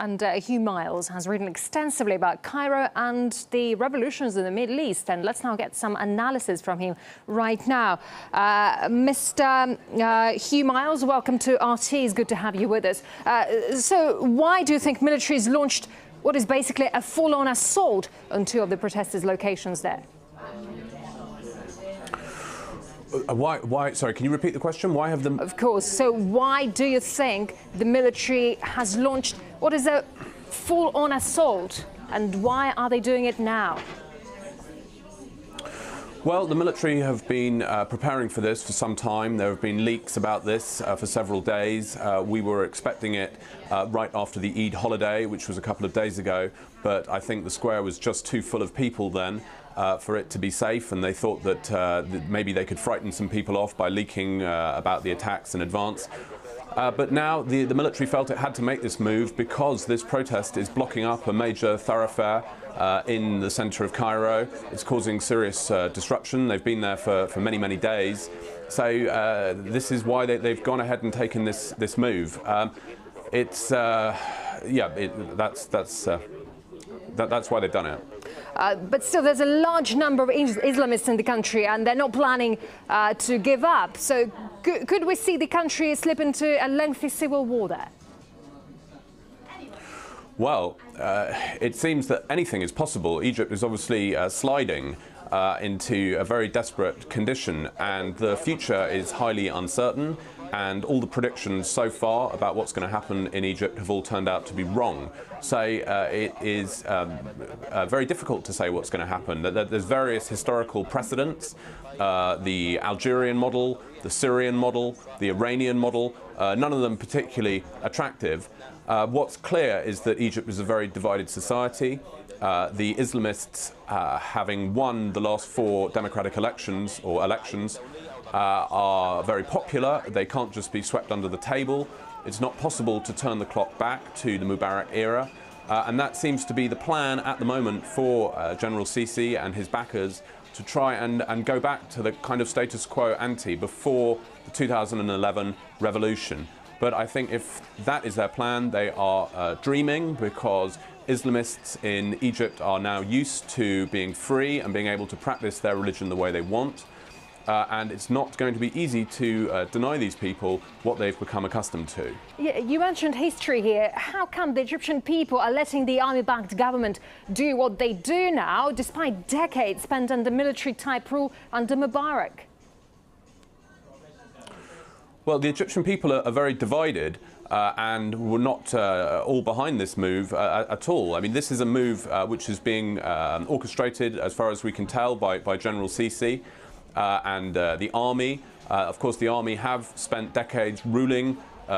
And Hugh Miles has written extensively about Cairo and the revolutions in the Middle East. And let's now get some analysis from him right now. Mr. Hugh Miles, welcome to RT. It's good to have you with us. So why do you think military has launched what is basically a full-on assault on two of the protesters' locations there? Why? Sorry, can you repeat the question? Why have them? Of course. So why do you think the military has launched what is a full-on assault, and why are they doing it now? Well, the military have been preparing for this for some time. There have been leaks about this for several days. We were expecting it right after the Eid holiday, which was a couple of days ago, but I think the square was just too full of people then for it to be safe, and they thought that maybe they could frighten some people off by leaking about the attacks in advance. But now the military felt it had to make this move because this protest is blocking up a major thoroughfare in the centre of Cairo. It's causing serious disruption. They've been there for many, many days. So this is why they've gone ahead and taken this move. That's why they've done it. But still, there's a large number of Islamists in the country, and they're not planning to give up. So could we see the country slip into a lengthy civil war there? Well, it seems that anything is possible. Egypt is obviously sliding into a very desperate condition, and the future is highly uncertain, and all the predictions so far about what's going to happen in Egypt have all turned out to be wrong. So it is very difficult to say what's going to happen. There's various historical precedents, the Algerian model, the Syrian model, the Iranian model, none of them particularly attractive. What's clear is that Egypt is a very divided society. The Islamists, having won the last 4 democratic elections, are very popular. They can't just be swept under the table. It's not possible to turn the clock back to the Mubarak era. And that seems to be the plan at the moment for General Sisi and his backers, to try and go back to the kind of status quo ante before the 2011 revolution. But I think if that is their plan, they are dreaming, because Islamists in Egypt are now used to being free and being able to practice their religion the way they want. And it's not going to be easy to deny these people what they've become accustomed to. You mentioned history here. How come the Egyptian people are letting the army-backed government do what they do now, despite decades spent under military-type rule under Mubarak? Well, the Egyptian people are very divided and were not all behind this move at all. I mean, this is a move which is being orchestrated, as far as we can tell, by General Sisi. And the army. Of course, the army have spent decades ruling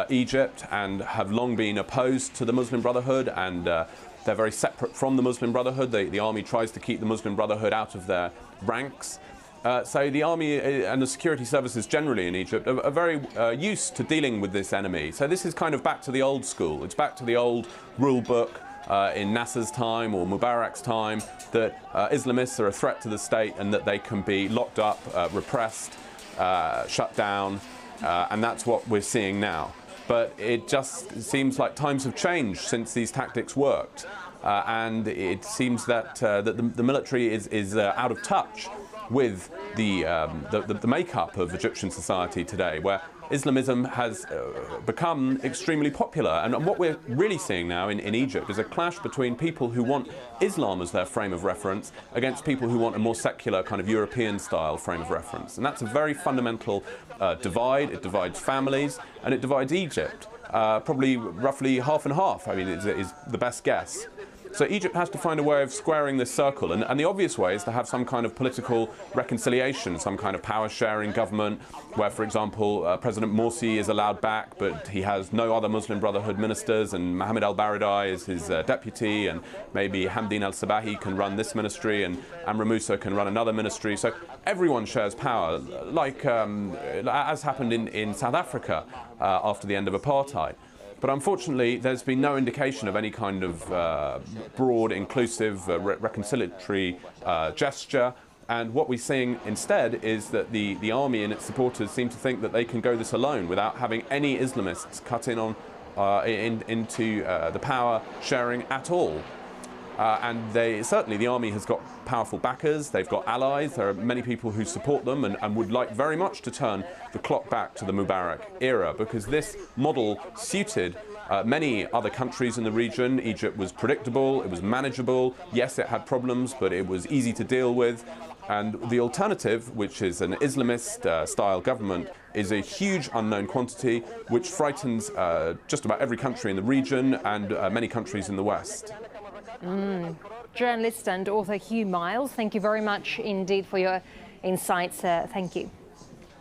Egypt and have long been opposed to the Muslim Brotherhood, and they're very separate from the Muslim Brotherhood. The army tries to keep the Muslim Brotherhood out of their ranks. So the army and the security services generally in Egypt are very used to dealing with this enemy. So this is kind of back to the old school. It's back to the old rule book in Nasser's time or Mubarak's time, that Islamists are a threat to the state and that they can be locked up, repressed, shut down, and that's what we're seeing now. But it just seems like times have changed since these tactics worked, and it seems that the military is out of touch with the makeup of Egyptian society today, where Islamism has become extremely popular. And what we're really seeing now in Egypt is a clash between people who want Islam as their frame of reference against people who want a more secular kind of European-style frame of reference. And that's a very fundamental divide. It divides families, and it divides Egypt. Probably roughly half and half, I mean, is the best guess. So Egypt has to find a way of squaring this circle, and the obvious way is to have some kind of political reconciliation, some kind of power-sharing government, where, for example, President Morsi is allowed back, but he has no other Muslim Brotherhood ministers, and Mohammed al-Baradei is his deputy, and maybe Hamdin al-Sabahi can run this ministry, and Amr Moussa can run another ministry. So everyone shares power, like as happened in South Africa after the end of apartheid. But unfortunately, there's been no indication of any kind of broad, inclusive, reconciliatory gesture. And what we're seeing instead is that the army and its supporters seem to think that they can go this alone without having any Islamists cut in on into the power sharing at all. And certainly the army has got powerful backers, they've got allies, there are many people who support them and would like very much to turn the clock back to the Mubarak era, because this model suited many other countries in the region. Egypt was predictable, it was manageable. Yes, it had problems, but it was easy to deal with. And the alternative, which is an Islamist style government, is a huge unknown quantity which frightens just about every country in the region and many countries in the West. Journalist and author Hugh Miles, thank you very much indeed for your insights. Thank you.